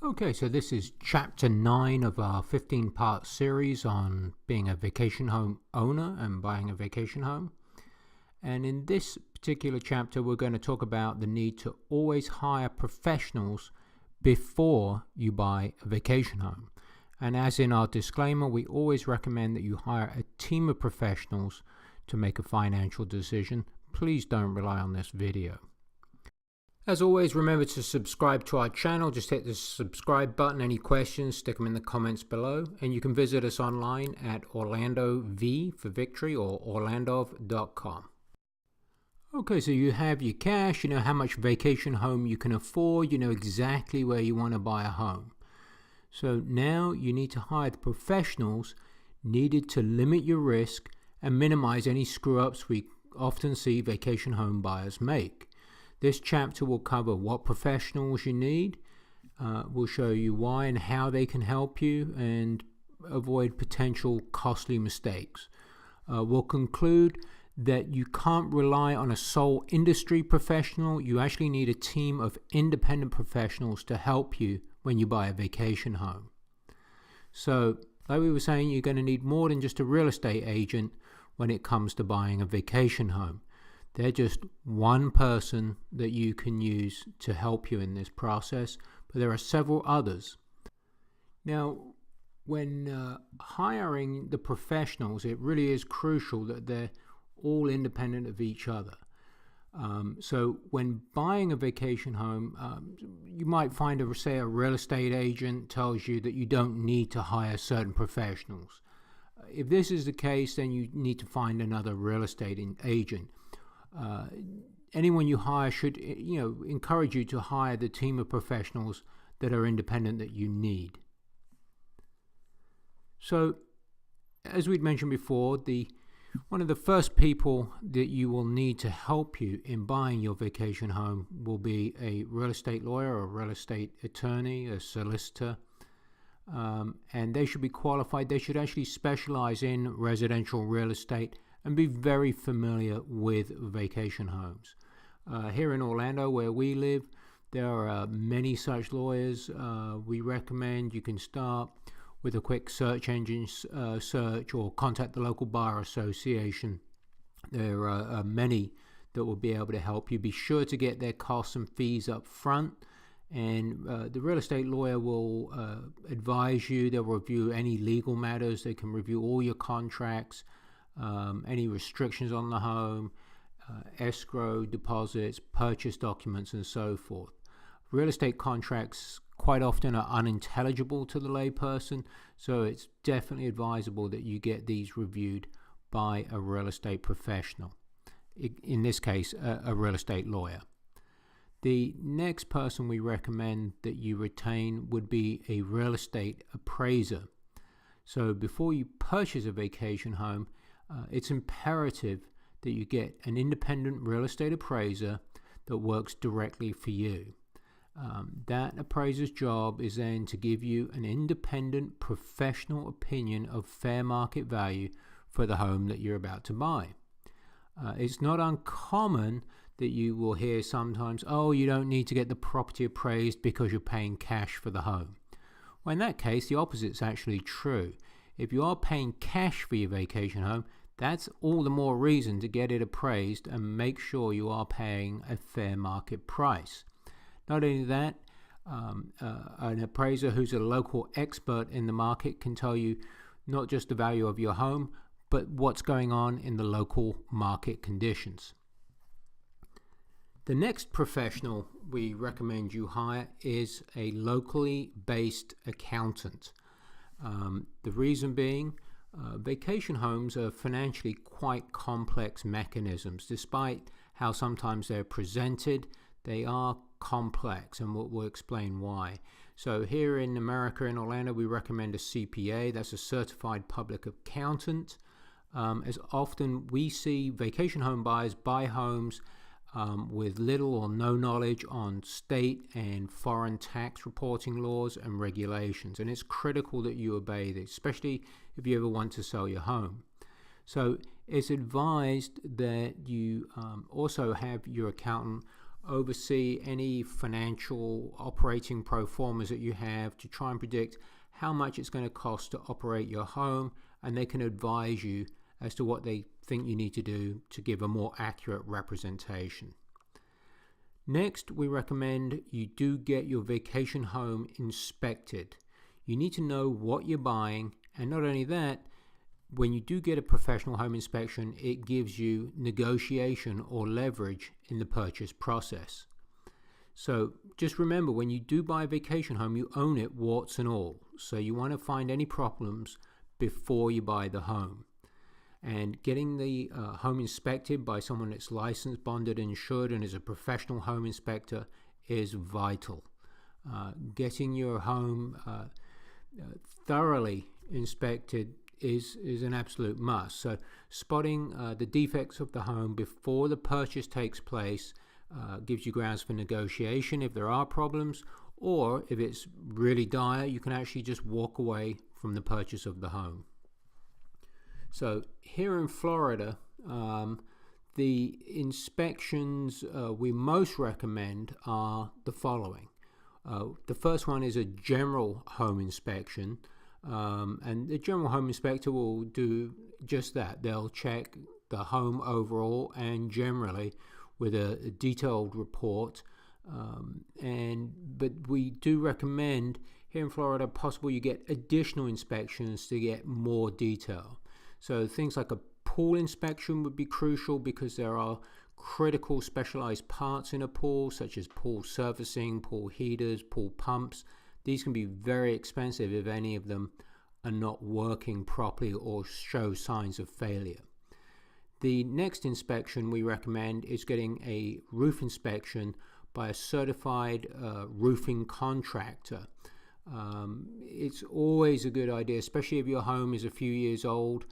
Okay, so this is chapter 9 of our 15-part series on being a vacation home owner and buying a vacation home. And in this particular chapter, we're going to talk about the need to always hire professionals before you buy a vacation home. And as in our disclaimer, we always recommend that you hire a team of professionals to make a financial decision. Please don't rely on this video. As always, remember to subscribe to our channel. Just hit the subscribe button. Any questions, stick them in the comments below. And you can visit us online at OrlandoV for victory or orlandov.com. Okay, so you have your cash, you know how much vacation home you can afford, you know exactly where you want to buy a home. So now you need to hire the professionals needed to limit your risk and minimize any screw-ups we often see vacation home buyers make. This chapter will cover what professionals you need. We'll show you why and how they can help you and avoid potential costly mistakes. We'll conclude that you can't rely on a sole industry professional. You actually need a team of independent professionals to help you when you buy a vacation home. So, like we were saying, you're going to need more than just a real estate agent when it comes to buying a vacation home. They're just one person that you can use to help you in this process, but there are several others. Now, when hiring the professionals, it really is crucial that they're all independent of each other. So when buying a vacation home, you might find, say, a real estate agent tells you that you don't need to hire certain professionals. If this is the case, then you need to find another real estate agent. Anyone you hire should, encourage you to hire the team of professionals that are independent that you need. So, as we'd mentioned before, one of the first people that you will need to help you in buying your vacation home will be a real estate lawyer or a real estate attorney, a solicitor, and they should be qualified. They should actually specialize in residential real estate and be very familiar with vacation homes. Here in Orlando, where we live, there are many such lawyers. We recommend you can start with a quick search engine search or contact the local bar association. There are many that will be able to help you. Be sure to get their costs and fees up front, and the real estate lawyer will advise you. They'll review any legal matters. They can review all your contracts, any restrictions on the home, escrow deposits, purchase documents, and so forth. Real estate contracts quite often are unintelligible to the layperson, so it's definitely advisable that you get these reviewed by a real estate professional, in this case a real estate lawyer. The next person we recommend that you retain would be a real estate appraiser. So before you purchase a vacation home, it's imperative that you get an independent real estate appraiser that works directly for you. That appraiser's job is then to give you an independent professional opinion of fair market value for the home that you're about to buy. It's not uncommon that you will hear sometimes, oh, you don't need to get the property appraised because you're paying cash for the home. Well, in that case, the opposite's actually true. If you are paying cash for your vacation home, that's all the more reason to get it appraised and make sure you are paying a fair market price. Not only that, an appraiser who's a local expert in the market can tell you not just the value of your home, but what's going on in the local market conditions. The next professional we recommend you hire is a locally based accountant. The reason being, vacation homes are financially quite complex mechanisms. Despite how sometimes they're presented, they are complex, and we'll explain why. So here in America, in Orlando, we recommend a CPA. That's a certified public accountant. As often we see vacation home buyers buy homes with little or no knowledge on state and foreign tax reporting laws and regulations, and it's critical that you obey this, especially if you ever want to sell your home. So it's advised that you also have your accountant oversee any financial operating pro formas that you have to try and predict how much it's going to cost to operate your home, and they can advise you as to what they think you need to do to give a more accurate representation. Next, we recommend you do get your vacation home inspected. You need to know what you're buying, and not only that, when you do get a professional home inspection, it gives you negotiation or leverage in the purchase process. So just remember, when you do buy a vacation home, you own it warts and all. So you want to find any problems before you buy the home. And getting the home inspected by someone that's licensed, bonded, insured, and is a professional home inspector is vital. Getting your home thoroughly inspected is an absolute must. So spotting the defects of the home before the purchase takes place gives you grounds for negotiation if there are problems, or if it's really dire, you can actually just walk away from the purchase of the home. So here in Florida, the inspections we most recommend are the following. The first one is a general home inspection, and the general home inspector will do just that. They'll check the home overall and generally with a detailed report, but we do recommend here in Florida, possible you get additional inspections to get more detail. So things like a pool inspection would be crucial because there are critical specialized parts in a pool, such as pool surfacing, pool heaters, pool pumps. These can be very expensive if any of them are not working properly or show signs of failure. The next inspection we recommend is getting a roof inspection by a certified roofing contractor. It's always a good idea, especially if your home is a few years old,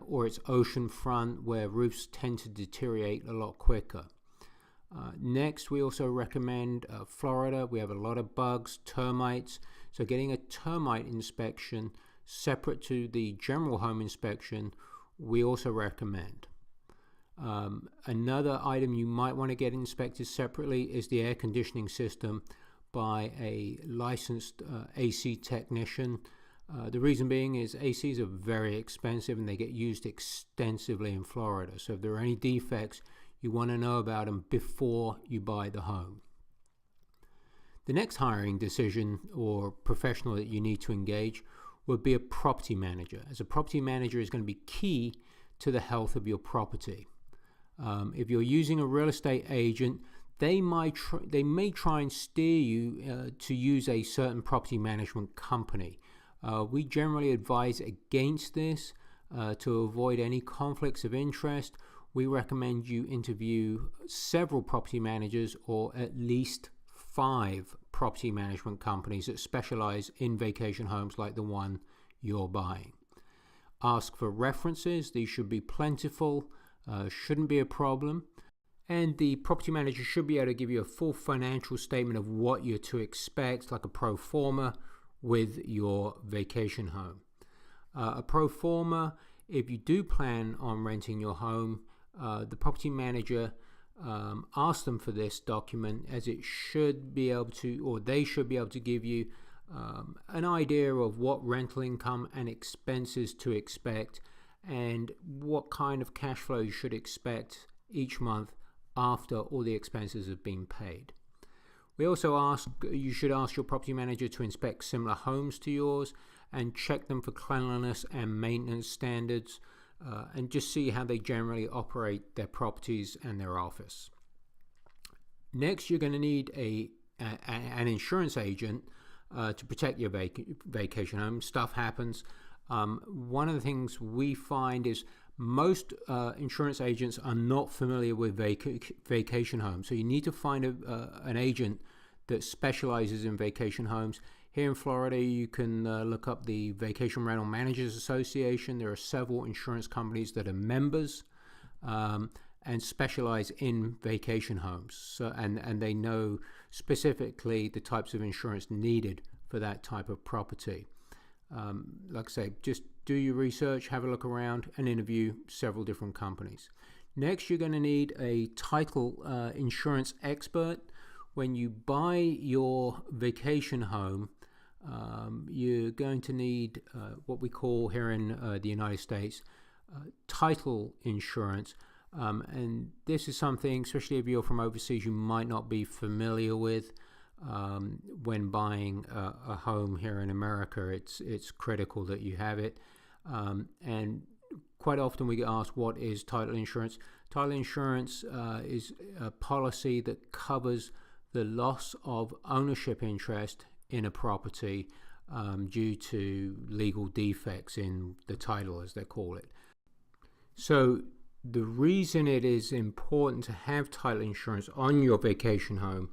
or it's ocean front where roofs tend to deteriorate a lot quicker. Next, we also recommend Florida. We have a lot of bugs, termites, so getting a termite inspection separate to the general home inspection we also recommend. Another item you might want to get inspected separately is the air conditioning system by a licensed AC technician. The reason being is ACs are very expensive and they get used extensively in Florida. So if there are any defects, you want to know about them before you buy the home. The next hiring decision or professional that you need to engage would be a property manager, as a property manager is going to be key to the health of your property. If you're using a real estate agent, they may try and steer you to use a certain property management company. We generally advise against this to avoid any conflicts of interest. We recommend you interview several property managers or at least 5 property management companies that specialize in vacation homes like the one you're buying. Ask for references. These should be plentiful, shouldn't be a problem. And the property manager should be able to give you a full financial statement of what you're to expect, like a pro forma with your vacation home. A pro forma, if you do plan on renting your home, the property manager ask them for this document, as it should be able to, or they should be able to give you an idea of what rental income and expenses to expect and what kind of cash flow you should expect each month after all the expenses have been paid. We also you should ask your property manager to inspect similar homes to yours and check them for cleanliness and maintenance standards, and just see how they generally operate their properties and their office. Next, you're going to need an insurance agent to protect your vacation home. Stuff happens. One of the things we find is most insurance agents are not familiar with vacation homes, so you need to find an agent that specializes in vacation homes. Here in Florida, you can look up the Vacation Rental Managers Association. There are several insurance companies that are members and specialize in vacation homes. So, and they know specifically the types of insurance needed for that type of property. Like I say, just do your research, have a look around, and interview several different companies. Next, you're going to need a title insurance expert. When you buy your vacation home, you're going to need what we call here in the United States title insurance. And this is something, especially if you're from overseas, you might not be familiar with. When buying a home here in America, it's critical that you have it. And quite often we get asked, what is title insurance? Title insurance is a policy that covers the loss of ownership interest in a property due to legal defects in the title, as they call it. So the reason it is important to have title insurance on your vacation home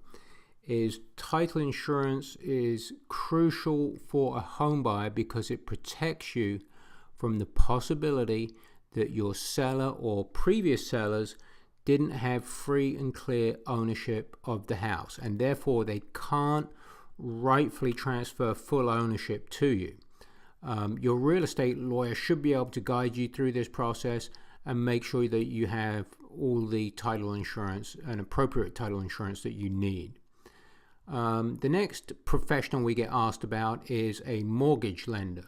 is title insurance is crucial for a home buyer because it protects you from the possibility that your seller or previous sellers didn't have free and clear ownership of the house, and therefore they can't rightfully transfer full ownership to you. Your real estate lawyer should be able to guide you through this process and make sure that you have all the title insurance and appropriate title insurance that you need. The next professional we get asked about is a mortgage lender.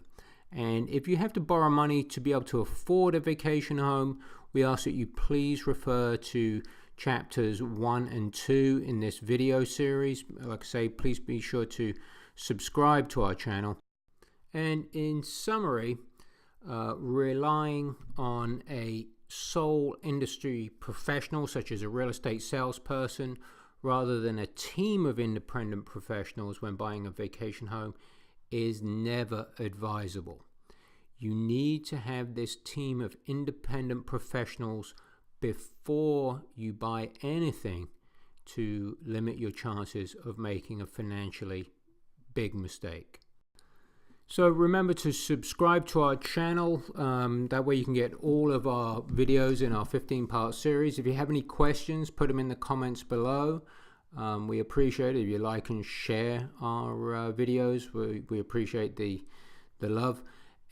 And if you have to borrow money to be able to afford a vacation home, we ask that you please refer to chapters 1 and 2 in this video series. Like I say, please be sure to subscribe to our channel. And in summary, relying on a sole industry professional such as a real estate salesperson rather than a team of independent professionals when buying a vacation home is never advisable. You need to have this team of independent professionals before you buy anything to limit your chances of making a financially big mistake. So remember to subscribe to our channel. That way you can get all of our videos in our 15-part series. If you have any questions, put them in the comments below. We appreciate it if you like and share our videos. We appreciate the love.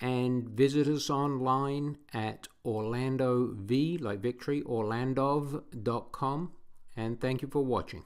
And visit us online at Orlandov, like victory, orlandov.com. And thank you for watching.